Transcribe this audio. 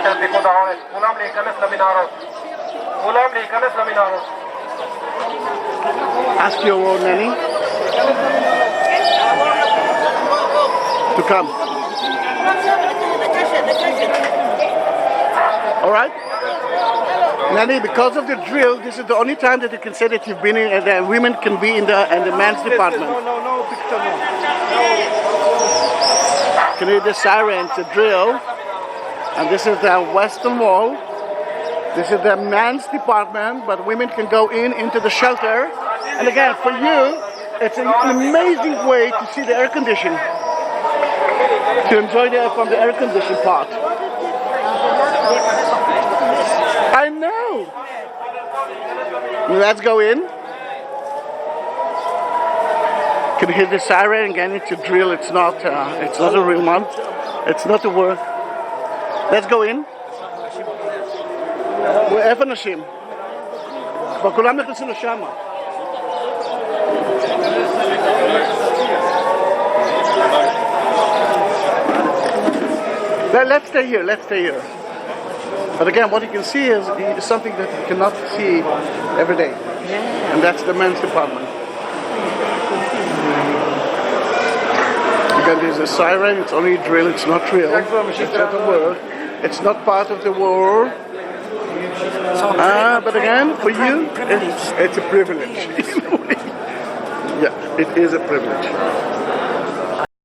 של פיקוד העורף, כולם להיכנס למנהרות. כולם להיכנס למנהרות. Ask your nanny to come. All right? Nanny, because of the drill, this is the only time that you can say that you've been in, and the women can be in the men's department. No, picture no. Can you hear the sirens, the drill? And this is the western wall. This is the men's department, but women can go into the shelter. And again, for you, it's an amazing way to see the air conditioning, to enjoy from the air conditioning part. I know. Let's go in. Can you hear the siren again? It's a drill. It's not a real one. It's not a word. Let's go in. איפה נשים? כבר כולם נכנסים לשם. Let's stay here. But again, what you can see is something that you cannot see every day. And that's the men's department. Again, there's a siren, it's only a drill, it's not real. It's not a word. It's not part of the war. But again, for you, it's a privilege. Yeah, it is a privilege.